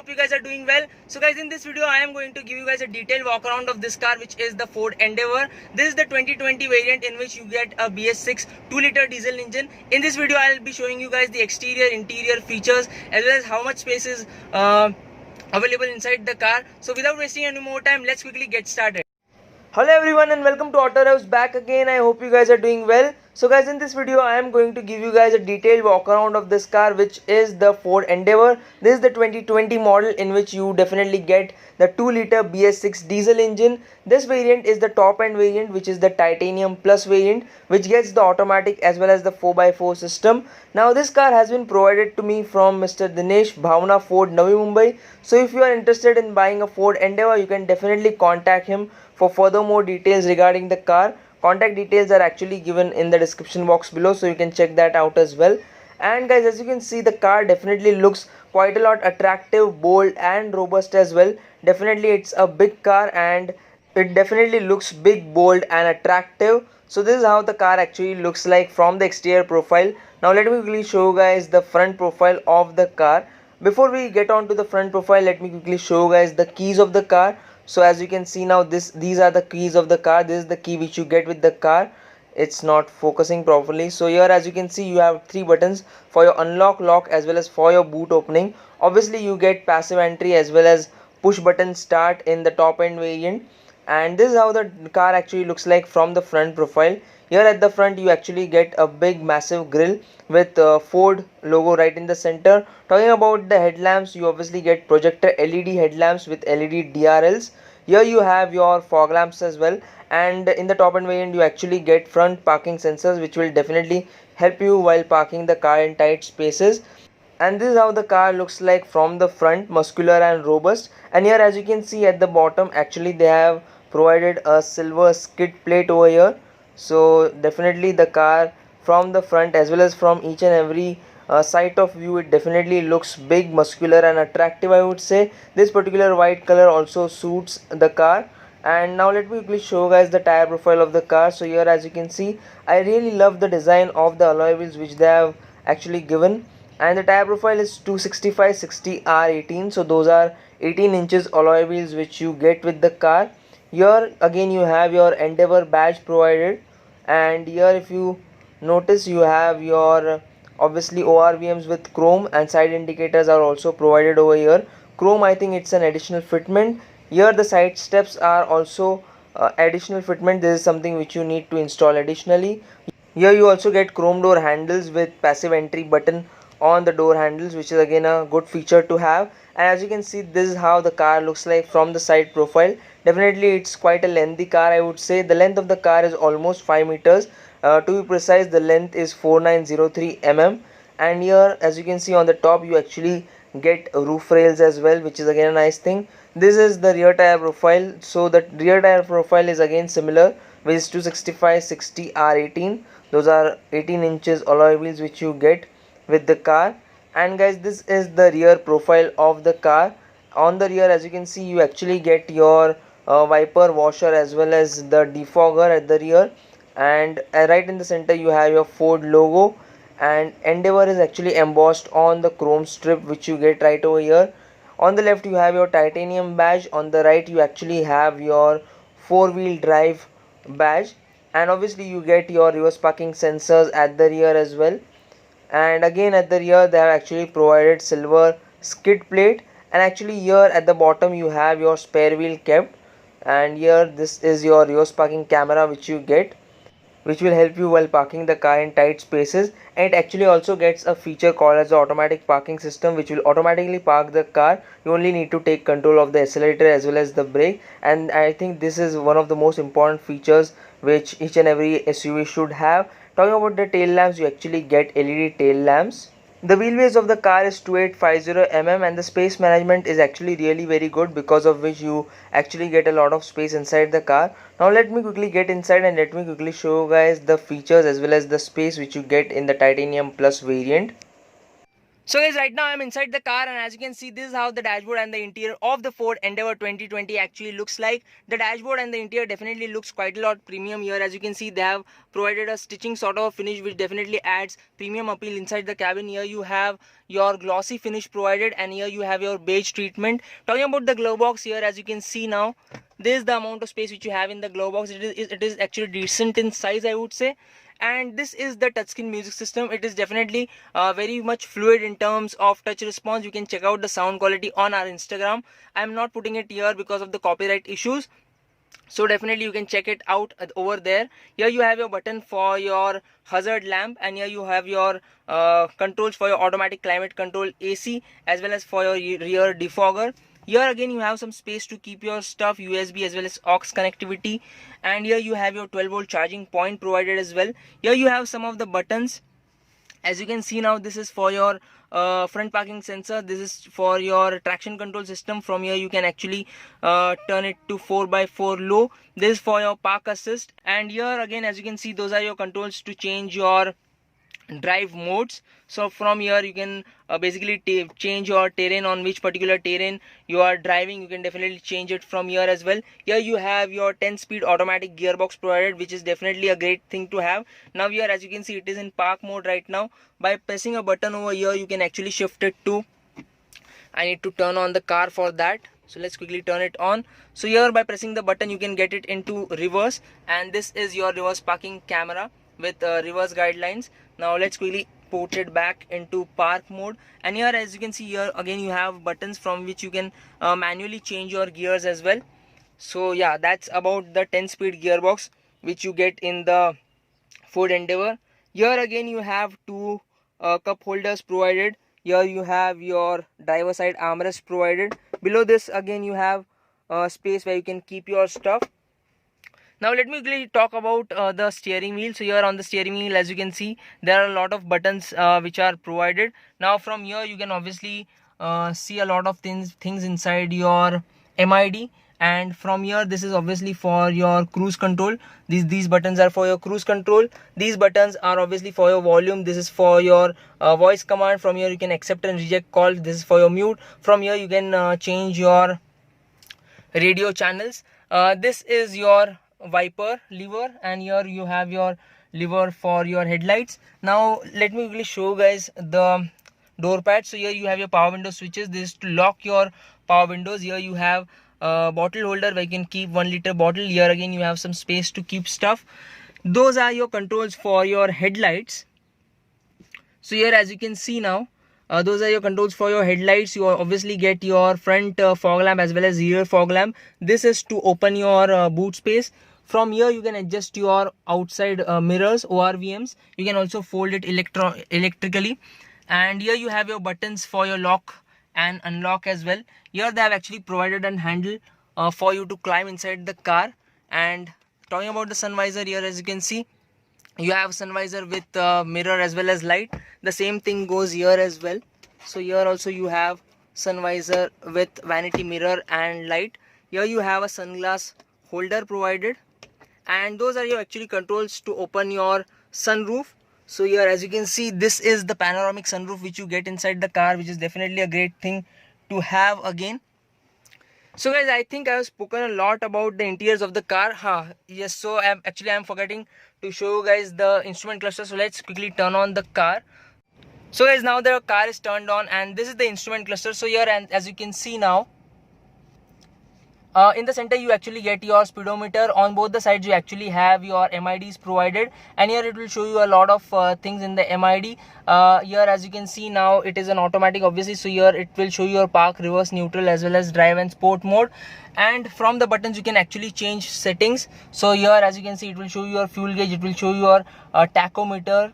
hope you guys are doing well. So guys, in this video I am going to give you guys a detailed walk around of this car, which is the Ford Endeavour. This is the 2020 variant in which you get a BS6 2-liter diesel engine. In this video I will be showing you guys the exterior, interior features as well as how much space is available inside the car. So without wasting any more time, let's quickly get started. Hello everyone and welcome to Auto Revs back again. I hope you guys are doing well. So guys, in this video I am going to give you guys a detailed walk around of this car, which is the Ford Endeavour. This is the 2020 model in which you definitely get the 2-liter BS6 diesel engine. This variant is the top end variant, which is the Titanium Plus variant, which gets the automatic as well as the 4x4 system. Now this car has been provided to me from Mr. Dinesh Bhavna Ford, Navi Mumbai. So if you are interested in buying a Ford Endeavour, you can definitely contact him for further more details regarding the car. Contact details are actually given in the description box below, so you can check that out as well. And guys, as you can see, the car definitely looks quite a lot attractive, bold and robust as well. Definitely it's a big car and it definitely looks big, bold and attractive. So this is how the car actually looks like from the exterior profile. Now let me quickly show you guys the front profile of the car. Before we get on to the front profile, let me quickly show you guys the keys of the car. So as you can see now, these are the keys of the car. This is the key which you get with the car. It's not focusing properly. So here, as you can see, you have 3 buttons for your unlock, lock as well as for your boot opening. Obviously you get passive entry as well as push button start in the top end variant. And this is how the car actually looks like from the front profile. Here at the front you actually get a big massive grille with Ford logo right in the center. Talking about the headlamps, you obviously get projector LED headlamps with LED DRLs. Here you have your fog lamps as well, and in the top end variant you actually get front parking sensors, which will definitely help you while parking the car in tight spaces. And this is how the car looks like from the front, muscular and robust. And here, as you can see at the bottom, actually they have provided a silver skid plate over here. So definitely the car from the front as well as from each and every side of view, it definitely looks big, muscular and attractive, I would say. This particular white color also suits the car. And now let me quickly show you guys the tire profile of the car. So here, as you can see, I really love the design of the alloy wheels which they have actually given. And the tire profile is 265/60 R18. So those are 18 inches alloy wheels which you get with the car. Here again you have your Endeavour badge provided, and here if you notice you have your obviously ORVMs with chrome, and side indicators are also provided over here. Chrome, I think it's an additional fitment. Here the side steps are also additional fitment. This is something which you need to install additionally. Here you also get chrome door handles with passive entry button on the door handles, which is again a good feature to have. And as you can see, this is how the car looks like from the side profile. Definitely it's quite a lengthy car, I would say. The length of the car is almost 5 meters. To be precise, the length is 4903 mm. And here, as you can see on the top, you actually get roof rails as well, which is again a nice thing. This is the rear tire profile. So the rear tire profile is again similar, which is 265/60 R18. Those are 18 inches alloy wheels which you get with the car. And guys, this is the rear profile of the car. On the rear, as you can see, you actually get your wiper washer as well as the defogger at the rear. And right in the center you have your Ford logo, and Endeavour is actually embossed on the chrome strip which you get right over here. On the left you have your titanium badge. On the right you actually have your 4-wheel drive badge, and obviously you get your reverse parking sensors at the rear as well. And again at the rear they have actually provided silver skid plate, and actually here at the bottom you have your spare wheel kept. And here this is your reverse parking camera which you get, which will help you while parking the car in tight spaces. And it actually also gets a feature called as the automatic parking system, which will automatically park the car. You only need to take control of the accelerator as well as the brake. And I think this is one of the most important features which each and every SUV should have. Talking about the tail lamps, you actually get LED tail lamps. The wheelbase of the car is 2850 mm, and the space management is actually really very good, because of which you actually get a lot of space inside the car. Now let me quickly get inside and let me quickly show you guys the features as well as the space which you get in the Titanium Plus variant. So guys, right now I'm inside the car, and as you can see, this is how the dashboard and the interior of the Ford Endeavour 2020 actually looks like. The dashboard and the interior definitely looks quite a lot premium here. As you can see, they have provided a stitching sort of finish which definitely adds premium appeal inside the cabin. Here you have your glossy finish provided, and here you have your beige treatment. Talking about the glove box here, as you can see now, this is the amount of space which you have in the glove box. It is actually decent in size, I would say. And this is the touchscreen music system. It is definitely very much fluid in terms of touch response. You can check out the sound quality on our Instagram. I'm not putting it here because of the copyright issues, so definitely you can check it out over there. Here you have your button for your hazard lamp, and here you have your controls for your automatic climate control, AC, as well as for your rear defogger. Here again you have some space to keep your stuff, USB as well as aux connectivity, and here you have your 12-volt charging point provided as well. Here you have some of the buttons. As you can see now, this is for your front parking sensor. This is for your traction control system. From here you can actually turn it to 4x4 low. This is for your park assist, and here again, as you can see, those are your controls to change your drive modes. So from here you can basically change your terrain, on which particular terrain you are driving. You can definitely change it from here as well. Here you have your 10-speed automatic gearbox provided, which is definitely a great thing to have. Now here, as you can see, it is in park mode right now. By pressing a button over here, you can actually shift it to, I need to turn on the car for that, so let's quickly turn it on. So here, by pressing the button, you can get it into reverse, and this is your reverse parking camera with reverse guidelines. Now let's quickly put it back into park mode, and here, as you can see, here again you have buttons from which you can manually change your gears as well. So yeah, that's about the 10-speed gearbox which you get in the Ford Endeavour. Here again you have two cup holders provided. Here you have your driver side armrest provided. Below this again you have space where you can keep your stuff. Now let me quickly talk about the steering wheel. So here on the steering wheel, as you can see, there are a lot of buttons which are provided. Now from here you can obviously see a lot of things inside your MID, and from here this is obviously for your cruise control. These buttons are for your cruise control. These buttons are obviously for your volume. This is for your voice command. From here you can accept and reject calls. This is for your mute. From here you can change your radio channels. This is your wiper lever, and here you have your lever for your headlights. Now let me quickly show you guys the door pad. So here you have your power window switches. This is to lock your power windows. Here you have a bottle holder where you can keep 1 liter bottle. Here again you have some space to keep stuff. Those are your controls for your headlights. So here, as you can see now, those are your controls for your headlights. You obviously get your front fog lamp as well as rear fog lamp. This is to open your boot space. From here you can adjust your outside mirrors, ORVMs. You can also fold it electrically. And here you have your buttons for your lock and unlock as well. Here they have actually provided a handle for you to climb inside the car. And talking about the sun visor, here as you can see, you have sun visor with mirror as well as light. The same thing goes here as well. So here also you have sun visor with vanity mirror and light. Here you have a sunglass holder provided, and those are your actually controls to open your sunroof. So here, as you can see, this is the panoramic sunroof which you get inside the car, which is definitely a great thing to have again. So guys, I think I have spoken a lot about the interiors of the car. Yes, so I'm forgetting to show you guys the instrument cluster. So let's quickly turn on the car. So guys, now the car is turned on, and this is the instrument cluster. So here, and as you can see now, in the center you actually get your speedometer. On both the sides you actually have your MIDs provided, and here it will show you a lot of things in the MID. Here, as you can see now, it is an automatic obviously, so here it will show your park, reverse, neutral as well as drive and sport mode. And from the buttons you can actually change settings. So here, as you can see, it will show your fuel gauge, it will show your tachometer,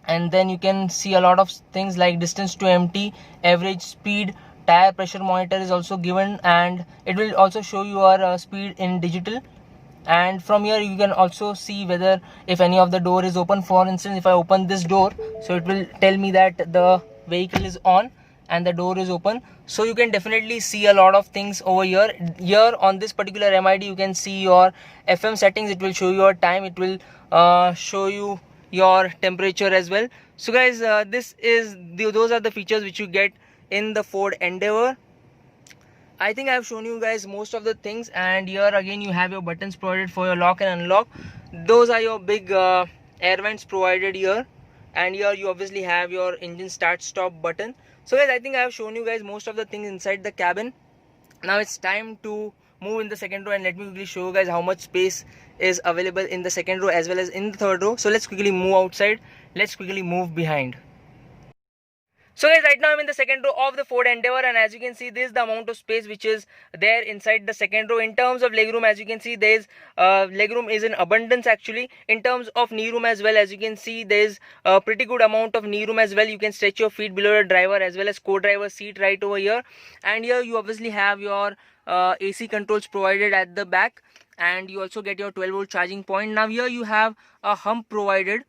and then you can see a lot of things like distance to empty, average speed, tire pressure monitor is also given, and it will also show your speed in digital. And from here you can also see whether if any of the door is open. For instance, if I open this door, so it will tell me that the vehicle is on and the door is open. So you can definitely see a lot of things over here. Here on this particular MID you can see your FM settings. It will show your time, it will show you your temperature as well. So guys, those are the features which you get in the Ford Endeavour. I think I have shown you guys most of the things, and here again you have your buttons provided for your lock and unlock. Those are your big air vents provided here, and here you obviously have your engine start stop button. So guys, I think I have shown you guys most of the things inside the cabin. Now it's time to move in the second row, and let me quickly show you guys how much space is available in the second row as well as in the third row. So let's quickly move outside. Let's quickly move behind. So guys, right now I'm in the second row of the Ford Endeavour, and as you can see, this is the amount of space which is there inside the second row. In terms of legroom, as you can see, there is legroom is in abundance actually. In terms of knee room as well, as you can see, there is a pretty good amount of knee room as well. You can stretch your feet below the driver as well as co-driver seat right over here. And here you obviously have your AC controls provided at the back, and you also get your 12-volt charging point. Now here you have a hump provided,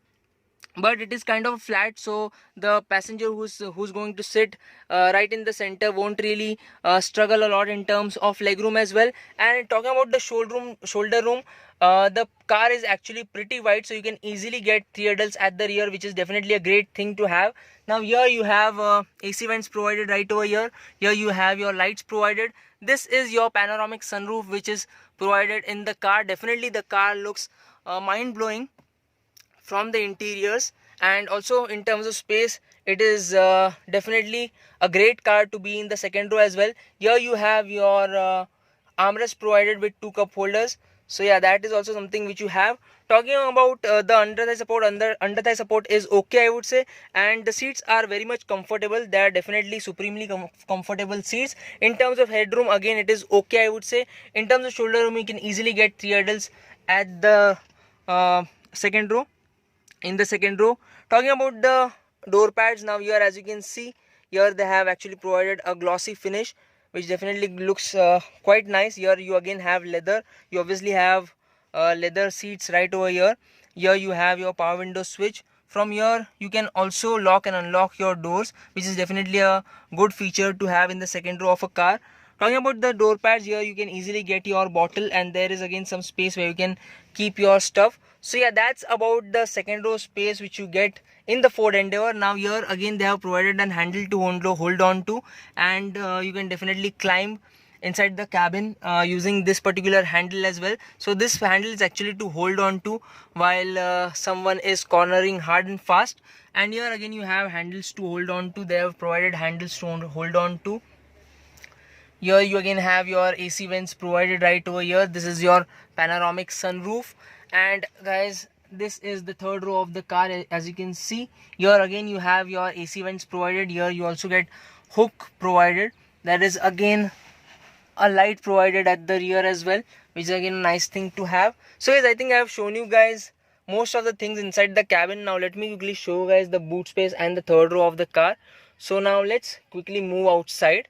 but it is kind of flat, so the passenger who's going to sit right in the center won't really struggle a lot in terms of legroom as well. And talking about the shoulder room, the car is actually pretty wide, so you can easily get 3 adults at the rear, which is definitely a great thing to have. Now here you have AC vents provided right over here. Here you have your lights provided. This is your panoramic sunroof which is provided in the car. Definitely the car looks mind-blowing from the interiors, and also in terms of space, it is definitely a great car to be in the second row as well. Here you have your armrest provided with 2 cup holders. So yeah, that is also something which you have. Talking about the under thigh support is okay, I would say, and the seats are very much comfortable. They are definitely supremely comfortable seats. In terms of headroom, again it is okay, I would say. In terms of shoulder room, you can easily get 3 adults at the second row. In the second row, talking about the door pads, now here as you can see, here they have actually provided a glossy finish which definitely looks quite nice. Here you again have leather. You obviously have leather seats right over here. Here you have your power window switch. From here you can also lock and unlock your doors, which is definitely a good feature to have in the second row of a car. Talking about the door pads, here you can easily get your bottle, and there is again some space where you can keep your stuff. So yeah, that's about the second row space which you get in the Ford Endeavour. Now here again they have provided an handle to hold on to, and you can definitely climb inside the cabin using this particular handle as well. So this handle is actually to hold on to while someone is cornering hard and fast. And here again you have handles to hold on to. They have provided handles to hold on to. Here you again have your AC vents provided right over here. This is your panoramic sunroof. And guys, this is the third row of the car. As you can see, here again you have your AC vents provided. Here you also get hook provided. That is again a light provided at the rear as well, which is again a nice thing to have. So guys, I think I have shown you guys most of the things inside the cabin. Now let me quickly show you guys the boot space and the third row of the car. So now let's quickly move outside.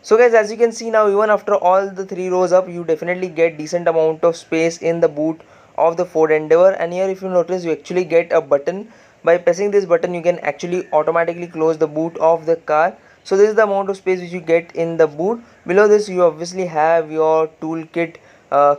So guys, as you can see now, even after all the 3 rows up, you definitely get decent amount of space in the boot of the Ford Endeavour. And here if you notice, you actually get a button. By pressing this button, you can actually automatically close the boot of the car. So this is the amount of space which you get in the boot. Below this you obviously have your toolkit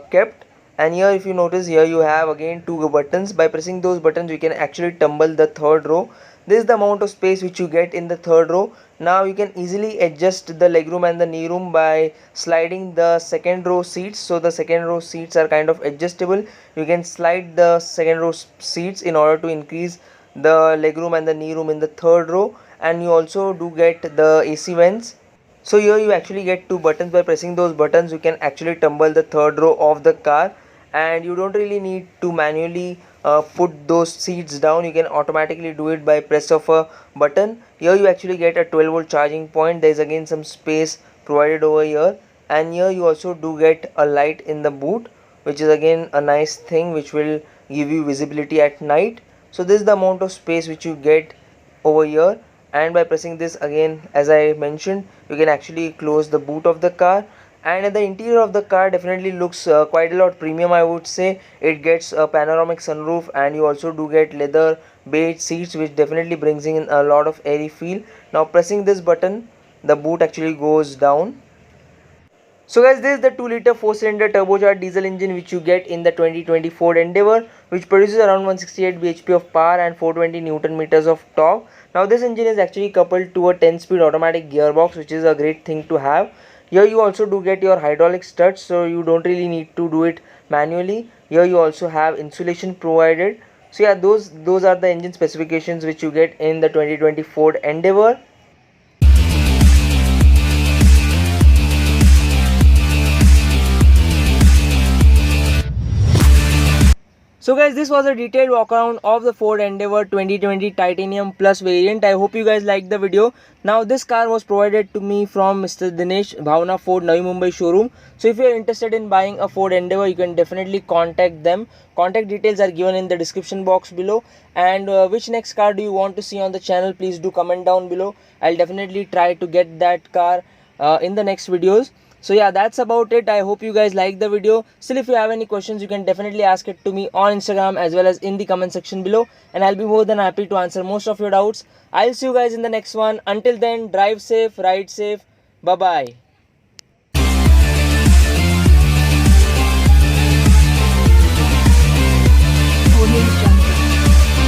kept. And here if you notice, here you have again 2 buttons. By pressing those buttons, you can actually tumble the third row. This is the amount of space which you get in the third row. Now you can easily adjust the legroom and the knee room by sliding the second row seats. So the second row seats are kind of adjustable. You can slide the second row seats in order to increase the legroom and the knee room in the third row. And you also do get the AC vents. So here you actually get 2 buttons. By pressing those buttons, you can actually tumble the third row of the car, and you don't really need to manually put those seats down. You can automatically do it by press of a button. Here you actually get a 12-volt charging point. There is again some space provided over here, and here you also do get a light in the boot, which is again a nice thing which will give you visibility at night. So this is the amount of space which you get over here. And by pressing this again, as I mentioned, you can actually close the boot of the car. And the interior of the car definitely looks quite a lot premium, I would say. It gets a panoramic sunroof, and you also do get leather beige seats, which definitely brings in a lot of airy feel. Now pressing this button, the boot actually goes down. So guys, this is the 2-liter 4-cylinder turbocharged diesel engine which you get in the 2020 Ford Endeavour, which produces around 168 bhp of power and 420 Newton meters of torque. Now this engine is actually coupled to a 10-speed automatic gearbox, which is a great thing to have. Here you also do get your hydraulic struts, so you don't really need to do it manually. Here you also have insulation provided. So yeah, those are the engine specifications which you get in the 2020 Ford Endeavour. So guys, this was a detailed walk around of the Ford Endeavour 2020 Titanium Plus variant. I hope you guys liked the video. Now this car was provided to me from Mr. Dinesh, Bhavna Ford, Navi Mumbai showroom. So if you are interested in buying a Ford Endeavour, you can definitely contact them. Contact details are given in the description box below. And which next car do you want to see on the channel, please do comment down below. I'll definitely try to get that car in the next videos. So yeah, that's about it. I hope you guys like the video. Still, if you have any questions, you can definitely ask it to me on Instagram as well as in the comment section below, and I'll be more than happy to answer most of your doubts. I'll see you guys in the next one. Until then, drive safe, ride safe. Bye bye.